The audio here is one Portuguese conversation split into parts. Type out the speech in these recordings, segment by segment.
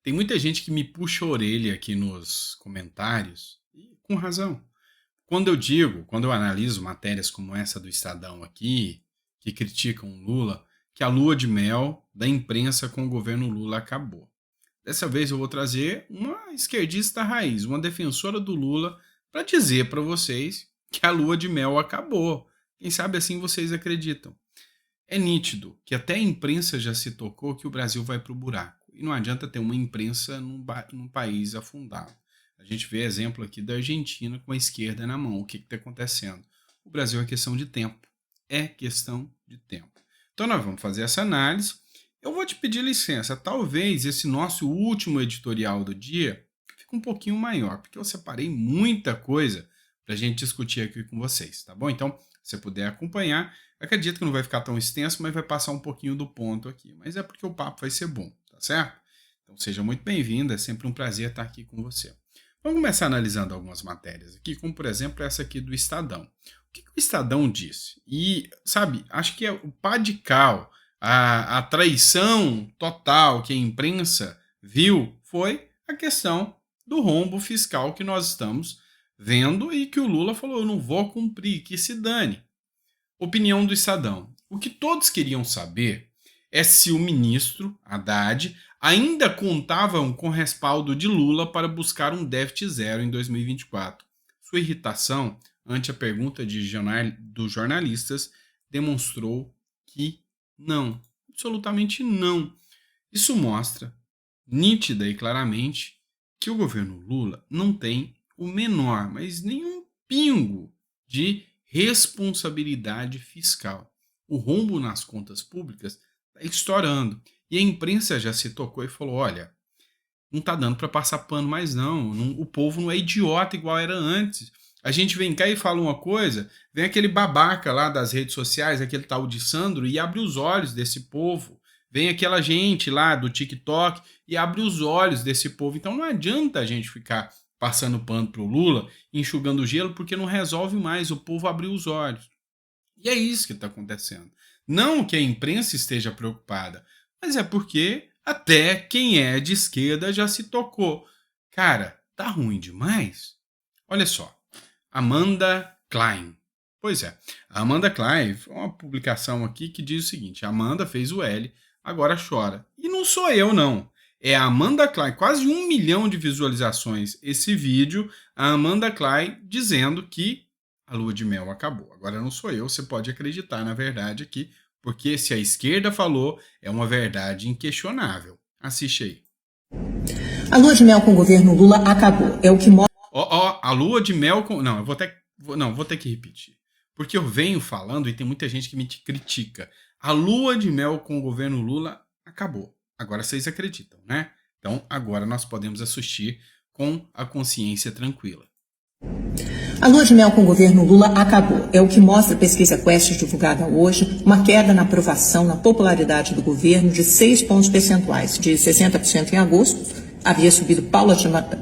Tem muita gente que me puxa a orelha aqui nos comentários, e com razão. Quando eu analiso matérias como essa do Estadão aqui, que criticam o Lula, que a lua de mel da imprensa com o governo Lula acabou. Dessa vez eu vou trazer uma esquerdista raiz, uma defensora do Lula, para dizer para vocês que a lua de mel acabou. Quem sabe assim vocês acreditam. É nítido que até a imprensa já se tocou que o Brasil vai para o buraco. E não adianta ter uma imprensa num país afundado. A gente vê exemplo aqui da Argentina com a esquerda na mão. O que está acontecendo? O Brasil é questão de tempo. É questão de tempo. Então nós vamos fazer essa análise. Eu vou te pedir licença. Talvez esse nosso último editorial do dia fique um pouquinho maior, porque eu separei muita coisa para a gente discutir aqui com vocês, tá bom? Então, se você puder acompanhar, acredito que não vai ficar tão extenso, mas vai passar um pouquinho do ponto aqui. Mas é porque o papo vai ser bom, tá certo? Então seja muito bem-vindo, é sempre um prazer estar aqui com você. Vamos começar analisando algumas matérias aqui, como por exemplo essa aqui do Estadão. O que o Estadão disse? E, sabe, acho que é o pá de cal, a traição total que a imprensa viu foi a questão do rombo fiscal que nós estamos vendo e que o Lula falou, eu não vou cumprir, que se dane. Opinião do Estadão. O que todos queriam saber é se o ministro Haddad ainda contavam com respaldo de Lula para buscar um déficit zero em 2024. Sua irritação ante a pergunta dos jornalistas demonstrou que não, absolutamente não. Isso mostra, nítida e claramente, que o governo Lula não tem o menor, mas nenhum pingo de responsabilidade fiscal. O rombo nas contas públicas está estourando. E a imprensa já se tocou e falou, olha, não está dando para passar pano mais não. O povo não é idiota igual era antes. A gente vem cá e fala uma coisa, vem aquele babaca lá das redes sociais, aquele tal de Sandro, e abre os olhos desse povo. Vem aquela gente lá do TikTok e abre os olhos desse povo. Então não adianta a gente ficar passando pano pro Lula, enxugando o gelo, porque não resolve mais, o povo abriu os olhos. E é isso que está acontecendo. Não que a imprensa esteja preocupada, mas é porque até quem é de esquerda já se tocou. Cara, tá ruim demais? Olha só, Amanda Klein. Pois é, a Amanda Klein, uma publicação aqui que diz o seguinte, Amanda fez o L, agora chora. E não sou eu não. É a Amanda Klein, quase 1 milhão de visualizações esse vídeo, a Amanda Klein dizendo que a lua de mel acabou. Agora não sou eu, você pode acreditar na verdade aqui, porque se a esquerda falou, é uma verdade inquestionável. Assiste aí. A lua de mel com o governo Lula acabou. É o que mostra... A lua de mel com... Não, vou ter que repetir. Porque eu venho falando e tem muita gente que me critica. A lua de mel com o governo Lula acabou. Agora vocês acreditam, né? Então agora nós podemos assistir com a consciência tranquila. A lua de mel com o governo Lula acabou. É o que mostra a pesquisa Quest divulgada hoje, uma queda na aprovação, na popularidade do governo de 6 pontos percentuais, de 60% em agosto, havia subido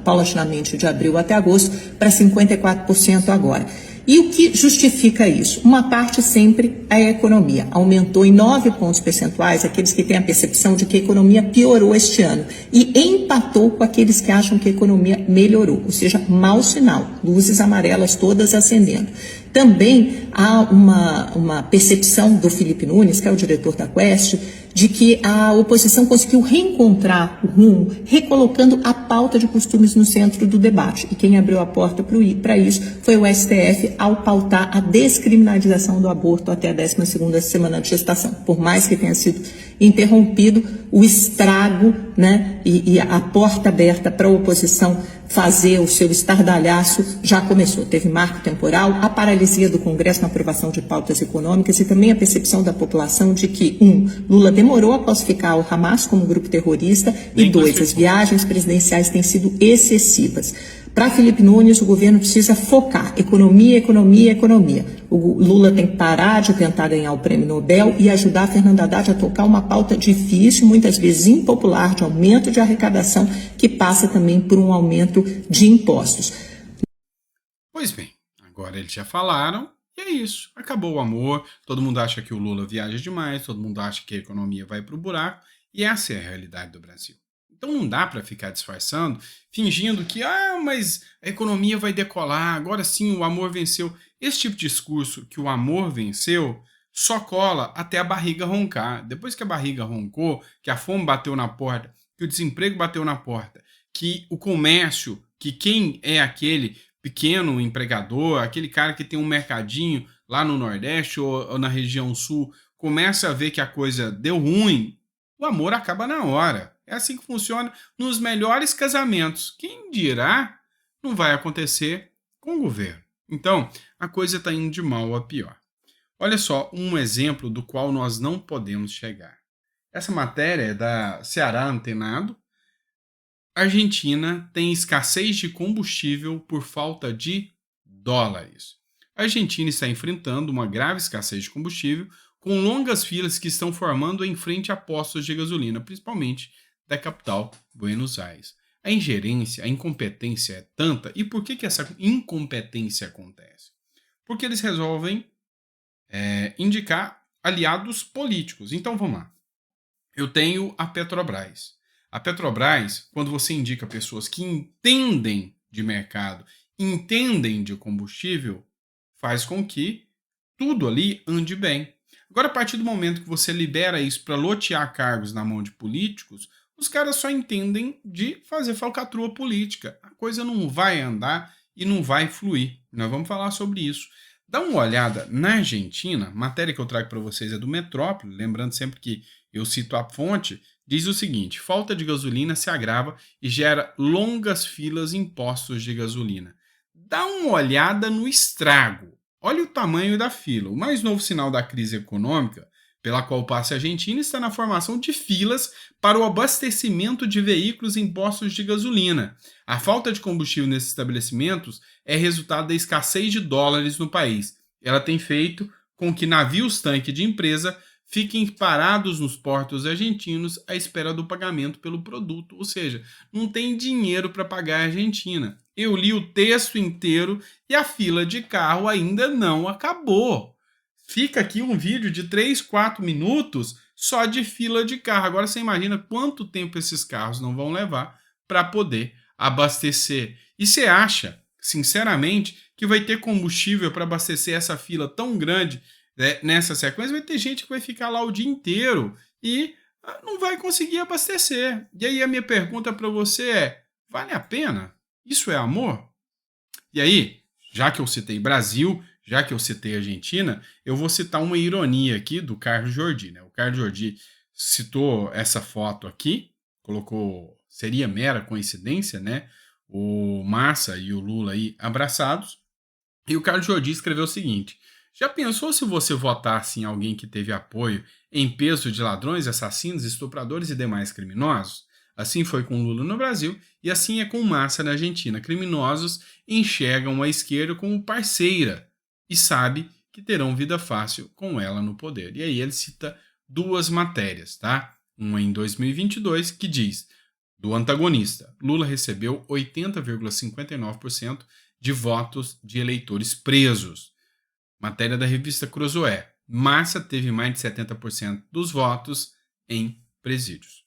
paulatinamente de abril até agosto, para 54% agora. E o que justifica isso? Uma parte sempre é a economia. Aumentou em 9 pontos percentuais aqueles que têm a percepção de que a economia piorou este ano e empatou com aqueles que acham que a economia melhorou, ou seja, mau sinal, luzes amarelas todas acendendo. Também há uma percepção do Felipe Nunes, que é o diretor da Quest, de que a oposição conseguiu reencontrar o rumo, recolocando a pauta de costumes no centro do debate. E quem abriu a porta para isso foi o STF ao pautar a descriminalização do aborto até a 12ª semana de gestação. Por mais que tenha sido interrompido, o estrago, né, e a porta aberta para a oposição fazer o seu estardalhaço já começou. Teve marco temporal, a paralisia do Congresso na aprovação de pautas econômicas e também a percepção da população de que, Lula demorou a classificar o Hamas como grupo terrorista e 2, as viagens presidenciais têm sido excessivas. Para Felipe Nunes, o governo precisa focar economia, economia, economia. O Lula tem que parar de tentar ganhar o prêmio Nobel e ajudar a Fernanda Haddad a tocar uma pauta difícil, muitas vezes impopular, de aumento de arrecadação, que passa também por um aumento de impostos. Pois bem, agora eles já falaram e é isso. Acabou o amor, todo mundo acha que o Lula viaja demais, todo mundo acha que a economia vai para o buraco e essa é a realidade do Brasil. Então não dá para ficar disfarçando, fingindo que, mas a economia vai decolar, agora sim o amor venceu. Esse tipo de discurso que o amor venceu só cola até a barriga roncar. Depois que a barriga roncou, que a fome bateu na porta, que o desemprego bateu na porta, que o comércio, que quem é aquele pequeno empregador, aquele cara que tem um mercadinho lá no Nordeste ou na região Sul, começa a ver que a coisa deu ruim, o amor acaba na hora. É assim que funciona nos melhores casamentos. Quem dirá não vai acontecer com o governo. Então, a coisa está indo de mal a pior. Olha só um exemplo do qual nós não podemos chegar. Essa matéria é da Ceará Antenado. Argentina tem escassez de combustível por falta de dólares. A Argentina está enfrentando uma grave escassez de combustível, com longas filas que estão formando em frente a postos de gasolina, principalmente da capital, Buenos Aires. A ingerência, a incompetência é tanta. E por que essa incompetência acontece? Porque eles resolvem indicar aliados políticos. Então vamos lá. Eu tenho a Petrobras. A Petrobras, quando você indica pessoas que entendem de mercado, entendem de combustível, faz com que tudo ali ande bem. Agora, a partir do momento que você libera isso para lotear cargos na mão de políticos, os caras só entendem de fazer falcatrua política. A coisa não vai andar e não vai fluir. Nós vamos falar sobre isso. Dá uma olhada na Argentina, matéria que eu trago para vocês é do Metrópole, lembrando sempre que eu cito a fonte, diz o seguinte: falta de gasolina se agrava e gera longas filas em postos de gasolina. Dá uma olhada no estrago. Olha o tamanho da fila. O mais novo sinal da crise econômica pela qual passa a Argentina está na formação de filas para o abastecimento de veículos em postos de gasolina. A falta de combustível nesses estabelecimentos é resultado da escassez de dólares no país. Ela tem feito com que navios-tanque de empresa fiquem parados nos portos argentinos à espera do pagamento pelo produto, ou seja, não tem dinheiro para pagar a Argentina. Eu li o texto inteiro e a fila de carro ainda não acabou. Fica aqui um vídeo de 3, 4 minutos só de fila de carro. Agora você imagina quanto tempo esses carros não vão levar para poder abastecer. E você acha, sinceramente, que vai ter combustível para abastecer essa fila tão grande, né, nessa sequência? Vai ter gente que vai ficar lá o dia inteiro e não vai conseguir abastecer. E aí a minha pergunta para você é: vale a pena? Isso é amor? E aí, já que eu citei Brasil, já que eu citei Argentina, eu vou citar uma ironia aqui do Carlos Jordi, né? O Carlos Jordi citou essa foto aqui, colocou, seria mera coincidência, né? O Massa e o Lula aí abraçados. E o Carlos Jordi escreveu o seguinte: já pensou se você votasse em alguém que teve apoio em peso de ladrões, assassinos, estupradores e demais criminosos? Assim foi com Lula no Brasil e assim é com Massa na Argentina. Criminosos enxergam a esquerda como parceira e sabe que terão vida fácil com ela no poder. E aí ele cita duas matérias, tá? Uma em 2022 que diz, do antagonista, Lula recebeu 80,59% de votos de eleitores presos. Matéria da revista Cruzoé, Massa teve mais de 70% dos votos em presídios.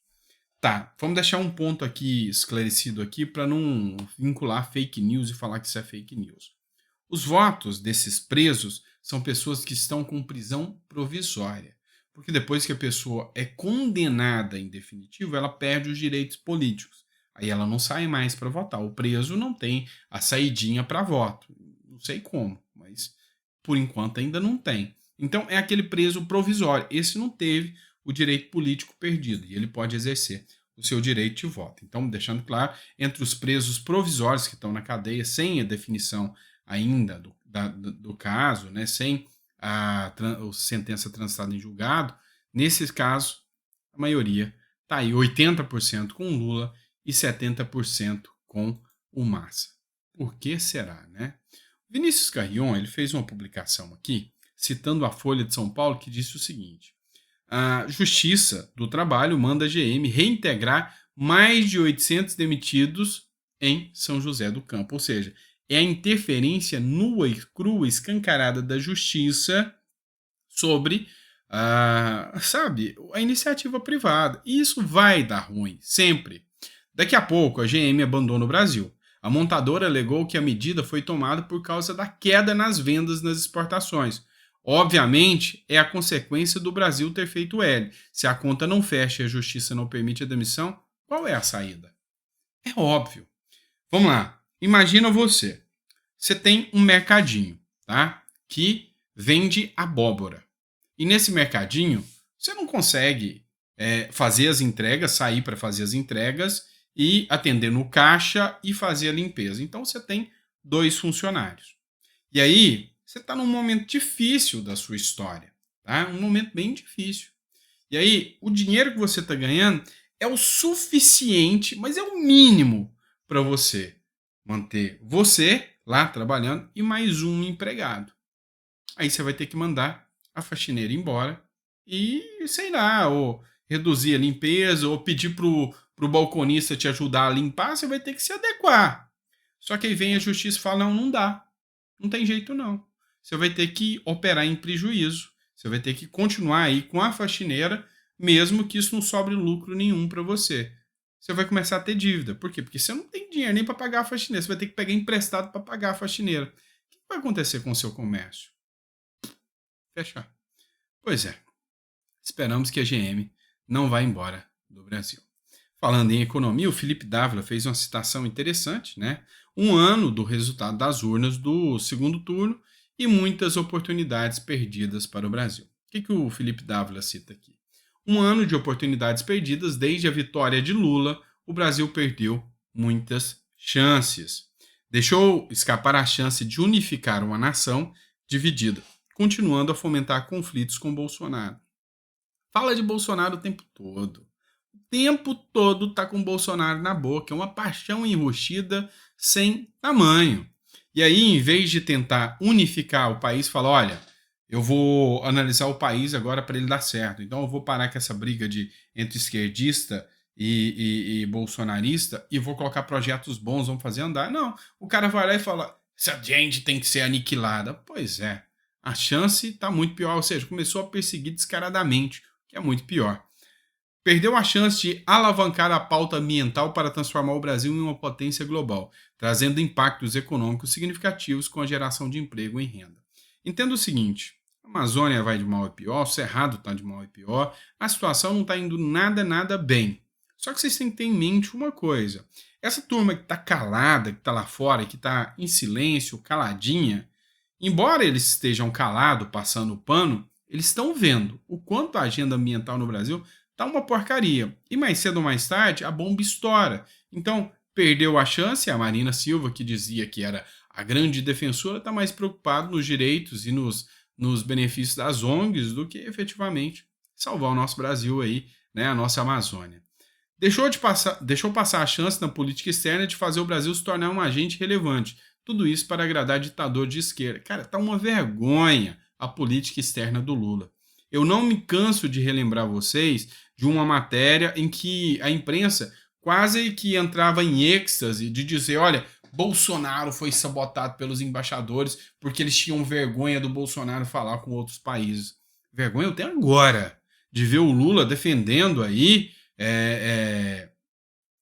Tá, vamos deixar um ponto aqui esclarecido aqui para não vincular fake news e falar que isso é fake news. Os votos desses presos são pessoas que estão com prisão provisória, porque depois que a pessoa é condenada em definitivo, ela perde os direitos políticos. Aí ela não sai mais para votar. O preso não tem a saidinha para voto. Não sei como, mas por enquanto ainda não tem. Então é aquele preso provisório. Esse não teve o direito político perdido e ele pode exercer o seu direito de voto. Então, deixando claro, entre os presos provisórios que estão na cadeia, sem a definição ainda do caso, né, sem a sentença transitada em julgado, nesse caso, a maioria está aí, 80% com o Lula e 70% com o Massa. Por que será, né? Vinícius Carrion, ele fez uma publicação aqui, citando a Folha de São Paulo, que disse o seguinte: a Justiça do Trabalho manda a GM reintegrar mais de 800 demitidos em São José do Campo. Ou seja, é a interferência nua e crua, escancarada da Justiça sobre, a iniciativa privada. E isso vai dar ruim, sempre. Daqui a pouco, a GM abandona o Brasil. A montadora alegou que a medida foi tomada por causa da queda nas vendas nas exportações. Obviamente, é a consequência do Brasil ter feito L. Se a conta não fecha e a justiça não permite a demissão, qual é a saída? É óbvio. Vamos lá. Imagina você. Você tem um mercadinho, tá? Que vende abóbora. E nesse mercadinho, você não consegue fazer as entregas, sair para fazer as entregas e atender no caixa e fazer a limpeza. Então você tem 2 funcionários. E aí, você está num momento difícil da sua história, tá? Um momento bem difícil. E aí, o dinheiro que você está ganhando é o suficiente, mas é o mínimo para você manter você lá trabalhando e mais um empregado. Aí você vai ter que mandar a faxineira embora e, sei lá, ou reduzir a limpeza, ou pedir pro balconista te ajudar a limpar, você vai ter que se adequar. Só que aí vem a justiça e fala, não, não dá. Não tem jeito não. Você vai ter que operar em prejuízo. Você vai ter que continuar aí com a faxineira, mesmo que isso não sobre lucro nenhum para você. Você vai começar a ter dívida. Por quê? Porque você não tem dinheiro nem para pagar a faxineira. Você vai ter que pegar emprestado para pagar a faxineira. O que vai acontecer com o seu comércio? Fechar. Pois é. Esperamos que a GM não vá embora do Brasil. Falando em economia, o Felipe Dávila fez uma citação interessante, né? 1 ano do resultado das urnas do segundo turno e muitas oportunidades perdidas para o Brasil. O que o Felipe Dávila cita aqui? 1 ano de oportunidades perdidas desde a vitória de Lula, o Brasil perdeu muitas chances. Deixou escapar a chance de unificar uma nação dividida, continuando a fomentar conflitos com Bolsonaro. Fala de Bolsonaro o tempo todo. O tempo todo tá com Bolsonaro na boca. É uma paixão enrustida sem tamanho. E aí, em vez de tentar unificar o país, fala, olha, eu vou analisar o país agora para ele dar certo. Então eu vou parar com essa briga entre esquerdista e bolsonarista e vou colocar projetos bons, vamos fazer andar. Não, o cara vai lá e fala, essa gente tem que ser aniquilada. Pois é, a chance está muito pior. Ou seja, começou a perseguir descaradamente, que é muito pior. Perdeu a chance de alavancar a pauta ambiental para transformar o Brasil em uma potência global, trazendo impactos econômicos significativos com a geração de emprego e renda. Entenda o seguinte, a Amazônia vai de mal a pior, o Cerrado está de mal a pior, a situação não está indo nada bem. Só que vocês têm que ter em mente uma coisa, essa turma que está calada, que está lá fora, que está em silêncio, caladinha, embora eles estejam calados, passando o pano, eles estão vendo o quanto a agenda ambiental no Brasil tá uma porcaria. E mais cedo ou mais tarde, a bomba estoura. Então, perdeu a chance. A Marina Silva, que dizia que era a grande defensora, está mais preocupada nos direitos e nos benefícios das ONGs do que efetivamente salvar o nosso Brasil aí, né, a nossa Amazônia. Deixou passar a chance na política externa de fazer o Brasil se tornar um agente relevante. Tudo isso para agradar ditador de esquerda. Cara, tá uma vergonha a política externa do Lula. Eu não me canso de relembrar vocês de uma matéria em que a imprensa quase que entrava em êxtase de dizer, olha, Bolsonaro foi sabotado pelos embaixadores porque eles tinham vergonha do Bolsonaro falar com outros países. Vergonha eu tenho agora de ver o Lula defendendo aí,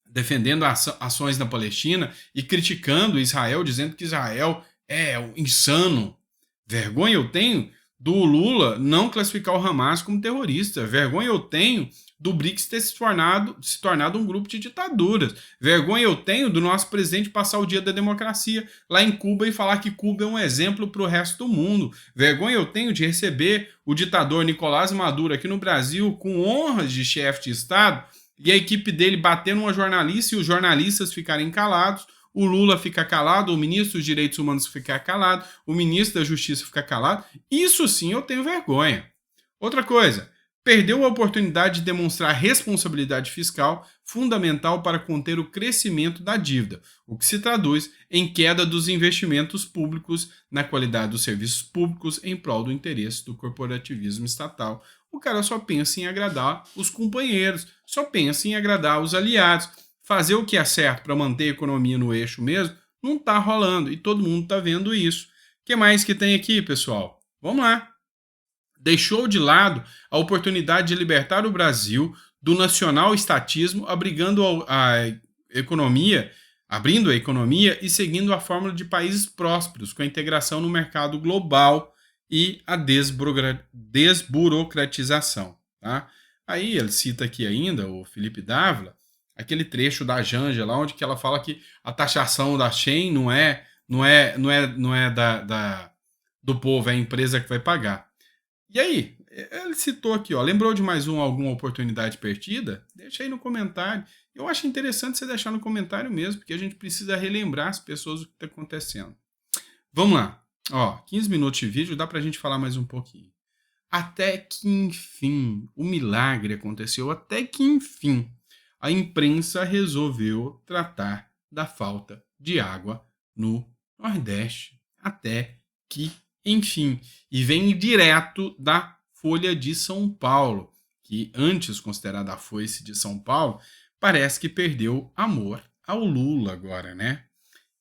defendendo ações na Palestina e criticando Israel, dizendo que Israel é insano. Vergonha eu tenho do Lula não classificar o Hamas como terrorista. Vergonha eu tenho do BRICS ter se tornado um grupo de ditaduras. Vergonha eu tenho do nosso presidente passar o dia da democracia lá em Cuba e falar que Cuba é um exemplo para o resto do mundo. Vergonha eu tenho de receber o ditador Nicolás Maduro aqui no Brasil com honras de chefe de Estado e a equipe dele bater numa jornalista e os jornalistas ficarem calados. O Lula fica calado, o ministro dos Direitos Humanos fica calado, o ministro da Justiça fica calado. Isso sim eu tenho vergonha. Outra coisa, perdeu a oportunidade de demonstrar responsabilidade fiscal fundamental para conter o crescimento da dívida, o que se traduz em queda dos investimentos públicos na qualidade dos serviços públicos em prol do interesse do corporativismo estatal. O cara só pensa em agradar os companheiros, só pensa em agradar os aliados. Fazer o que é certo para manter a economia no eixo mesmo, não está rolando e todo mundo está vendo isso. O que mais que tem aqui, pessoal? Vamos lá. Deixou de lado a oportunidade de libertar o Brasil do nacional estatismo, economia, abrindo a economia e seguindo a fórmula de países prósperos, com a integração no mercado global e a desburocratização. Tá? Aí ele cita aqui ainda, o Felipe Dávila, aquele trecho da Janja, lá onde que ela fala que a taxação da Shein não é do povo, é a empresa que vai pagar. E aí, ele citou aqui, ó, lembrou de mais alguma oportunidade perdida? Deixa aí no comentário. Eu acho interessante você deixar no comentário mesmo, porque a gente precisa relembrar as pessoas o que está acontecendo. Vamos lá. Ó, 15 minutos de vídeo, dá pra gente falar mais um pouquinho. Até que, enfim, o milagre aconteceu. Até que, enfim, a imprensa resolveu tratar da falta de água no Nordeste. Até que, enfim. E vem direto da Folha de São Paulo, que antes considerada a Foice de São Paulo, parece que perdeu amor ao Lula agora, né?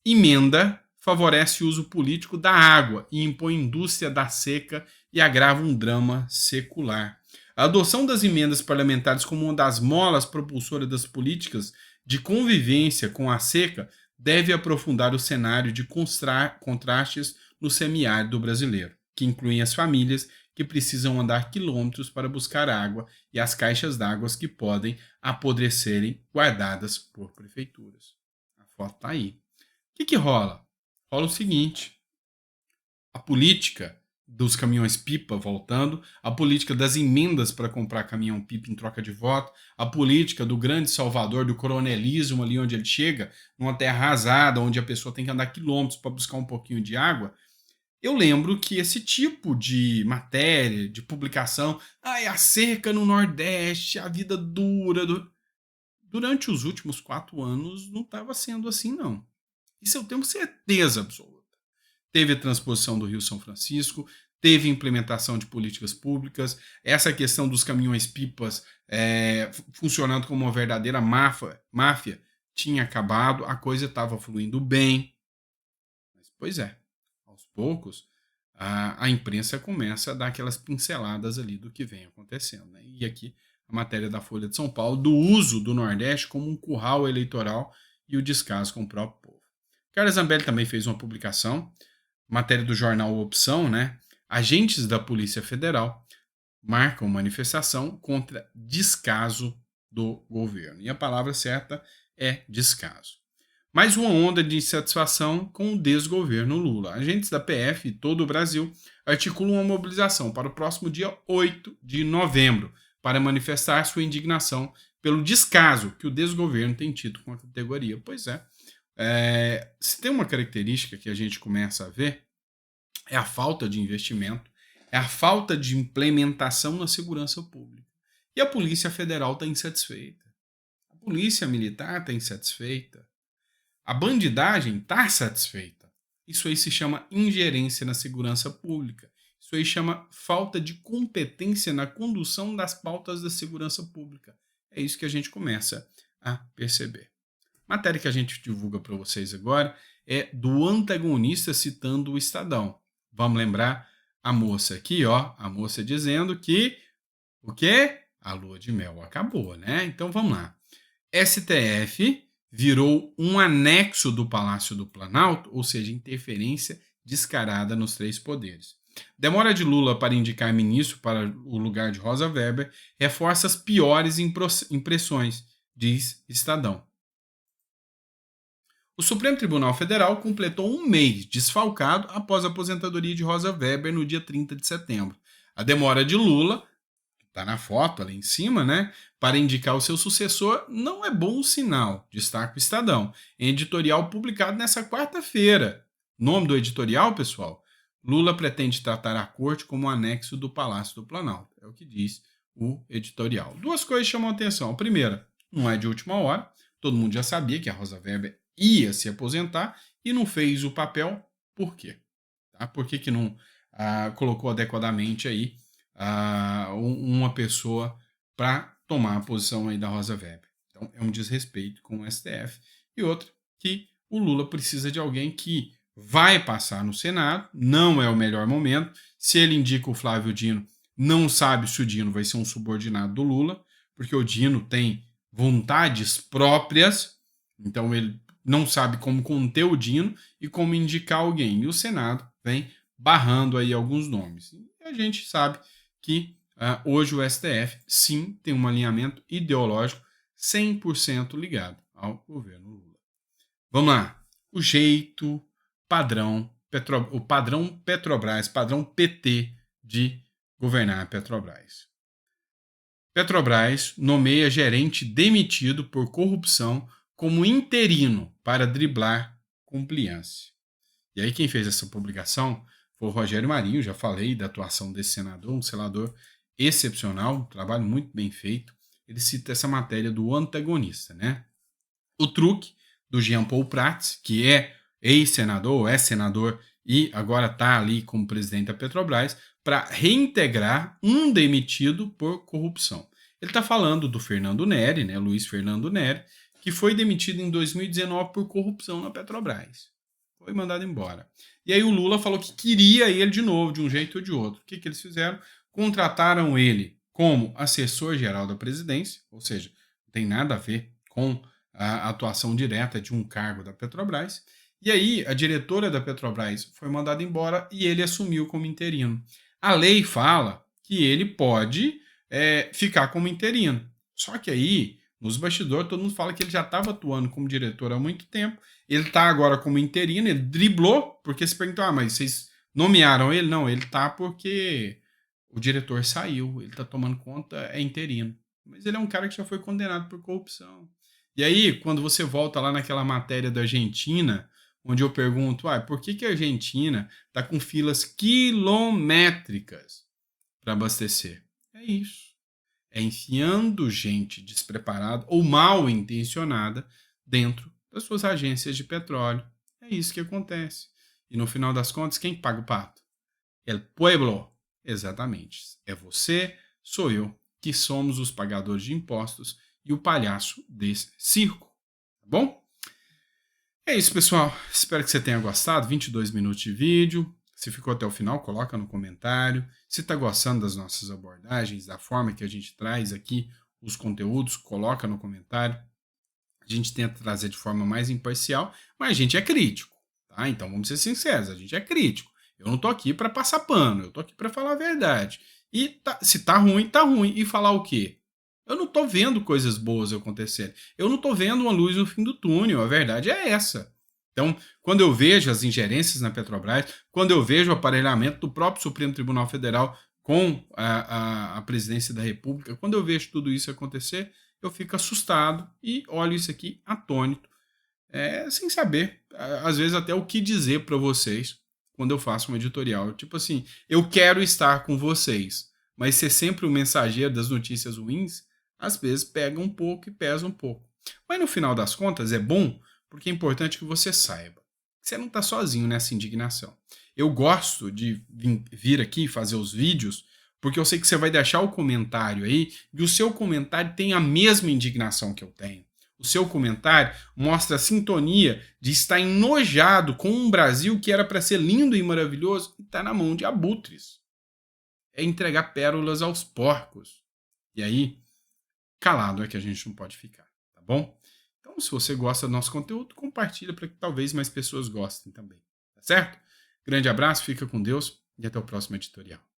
Emenda favorece o uso político da água e impõe indústria da seca e agrava um drama secular. A adoção das emendas parlamentares como uma das molas propulsoras das políticas de convivência com a seca deve aprofundar o cenário de contrastes no semiárido brasileiro, que incluem as famílias que precisam andar quilômetros para buscar água e as caixas d'água que podem apodrecerem guardadas por prefeituras. A foto está aí. O que rola? Rola o seguinte: a política dos caminhões-pipa voltando, a política das emendas para comprar caminhão-pipa em troca de voto, a política do grande salvador, do coronelismo ali onde ele chega, numa terra arrasada, onde a pessoa tem que andar quilômetros para buscar um pouquinho de água. Eu lembro que esse tipo de matéria, de publicação, a seca no Nordeste, a vida dura, durante os últimos 4 anos não estava sendo assim, não. Isso eu tenho certeza absoluta. Teve a transposição do Rio São Francisco, teve implementação de políticas públicas, essa questão dos caminhões-pipas funcionando como uma verdadeira máfia tinha acabado, a coisa estava fluindo bem. Mas, pois é, aos poucos, a imprensa começa a dar aquelas pinceladas ali do que vem acontecendo. Né? E aqui a matéria da Folha de São Paulo, do uso do Nordeste como um curral eleitoral e o descaso com o próprio povo. Carla Zambelli também fez uma publicação, matéria do jornal Opção, né? Agentes da Polícia Federal marcam manifestação contra descaso do governo. E a palavra certa é descaso. Mais uma onda de insatisfação com o desgoverno Lula. Agentes da PF e todo o Brasil articulam uma mobilização para o próximo dia 8 de novembro para manifestar sua indignação pelo descaso que o desgoverno tem tido com a categoria. Pois é. Se tem uma característica que a gente começa a ver, é a falta de investimento, é a falta de implementação na segurança pública. E a Polícia Federal está insatisfeita. A Polícia Militar está insatisfeita. A bandidagem está satisfeita. Isso aí se chama ingerência na segurança pública. Isso aí chama falta de competência na condução das pautas da segurança pública. É isso que a gente começa a perceber. Matéria que a gente divulga para vocês agora é do antagonista citando o Estadão. Vamos lembrar a moça aqui, ó, a moça dizendo que o quê? A lua de mel acabou, né? Então vamos lá. STF virou um anexo do Palácio do Planalto, ou seja, interferência descarada nos 3 poderes. Demora de Lula para indicar ministro para o lugar de Rosa Weber reforça as piores impressões, diz Estadão. O Supremo Tribunal Federal completou um mês desfalcado após a aposentadoria de Rosa Weber no dia 30 de setembro. A demora de Lula, que está na foto ali em cima, né, para indicar o seu sucessor não é bom sinal, destaca o Estadão, em editorial publicado nessa quarta-feira. Nome do editorial, pessoal? Lula pretende tratar a corte como um anexo do Palácio do Planalto. É o que diz o editorial. 2 coisas chamam a atenção. A primeira, não é de última hora. Todo mundo já sabia que a Rosa Weber ia se aposentar e não fez o papel. Por quê? Tá? Por que não colocou adequadamente aí uma pessoa para tomar a posição aí da Rosa Weber? Então é um desrespeito com o STF. E outra, que o Lula precisa de alguém que vai passar no Senado, não é o melhor momento. Se ele indica o Flávio Dino, não sabe se o Dino vai ser um subordinado do Lula, porque o Dino tem vontades próprias, Então ele não sabe como conter o Dino e como indicar alguém. E o Senado vem barrando aí alguns nomes. E a gente sabe que hoje o STF sim tem um alinhamento ideológico 100% ligado ao governo Lula. Vamos lá. O jeito padrão, o padrão Petrobras, padrão PT de governar a Petrobras. Petrobras nomeia gerente demitido por corrupção como interino para driblar compliance. E aí quem fez essa publicação foi o Rogério Marinho, já falei da atuação desse senador, um senador excepcional, um trabalho muito bem feito. Ele cita essa matéria do antagonista, né? O truque do Jean Paul Prats, que é ex-senador, é senador e agora está ali como presidente da Petrobras, para reintegrar um demitido por corrupção. Ele está falando do Fernando Nery, né, Luiz Fernando Nery, que foi demitido em 2019 por corrupção na Petrobras. Foi mandado embora. E aí o Lula falou que queria ele de novo, de um jeito ou de outro. O que eles fizeram? Contrataram ele como assessor-geral da presidência, ou seja, não tem nada a ver com a atuação direta de um cargo da Petrobras. E aí a diretora da Petrobras foi mandada embora e ele assumiu como interino. A lei fala que ele pode ficar como interino. Só que aí, nos bastidores, todo mundo fala que ele já estava atuando como diretor há muito tempo. Ele está agora como interino, ele driblou, porque se perguntou, mas vocês nomearam ele? Não, ele está porque o diretor saiu, ele está tomando conta, é interino. Mas ele é um cara que já foi condenado por corrupção. E aí, quando você volta lá naquela matéria da Argentina, onde eu pergunto, por que a Argentina está com filas quilométricas para abastecer? É isso. É enfiando gente despreparada ou mal intencionada dentro das suas agências de petróleo. É isso que acontece. E no final das contas, quem paga o pato? El pueblo. Exatamente. É você, sou eu, que somos os pagadores de impostos e o palhaço desse circo. Tá bom? É isso, pessoal. Espero que você tenha gostado. 22 minutos de vídeo. Se ficou até o final, coloca no comentário. Se está gostando das nossas abordagens, da forma que a gente traz aqui os conteúdos, coloca no comentário. A gente tenta trazer de forma mais imparcial, mas a gente é crítico, tá? Então vamos ser sinceros, a gente é crítico. Eu não tô aqui para passar pano, eu tô aqui para falar a verdade. E se tá ruim, tá ruim. E falar o quê? Eu não tô vendo coisas boas acontecerem. Eu não tô vendo uma luz no fim do túnel, a verdade é essa. Então, quando eu vejo as ingerências na Petrobras, quando eu vejo o aparelhamento do próprio Supremo Tribunal Federal com a presidência da República, quando eu vejo tudo isso acontecer, eu fico assustado e olho isso aqui atônito, sem saber, às vezes até o que dizer para vocês quando eu faço um editorial. Tipo assim, eu quero estar com vocês, mas ser sempre o mensageiro das notícias ruins, às vezes pega um pouco e pesa um pouco. Mas no final das contas é bom, porque é importante que você saiba que você não está sozinho nessa indignação. Eu gosto de vir aqui fazer os vídeos porque eu sei que você vai deixar o comentário aí e o seu comentário tem a mesma indignação que eu tenho. O seu comentário mostra a sintonia de estar enojado com um Brasil que era para ser lindo e maravilhoso e está na mão de abutres. É entregar pérolas aos porcos. E aí, calado é que a gente não pode ficar, tá bom? Então, se você gosta do nosso conteúdo, compartilha para que talvez mais pessoas gostem também, tá certo? Grande abraço, fica com Deus e até o próximo editorial.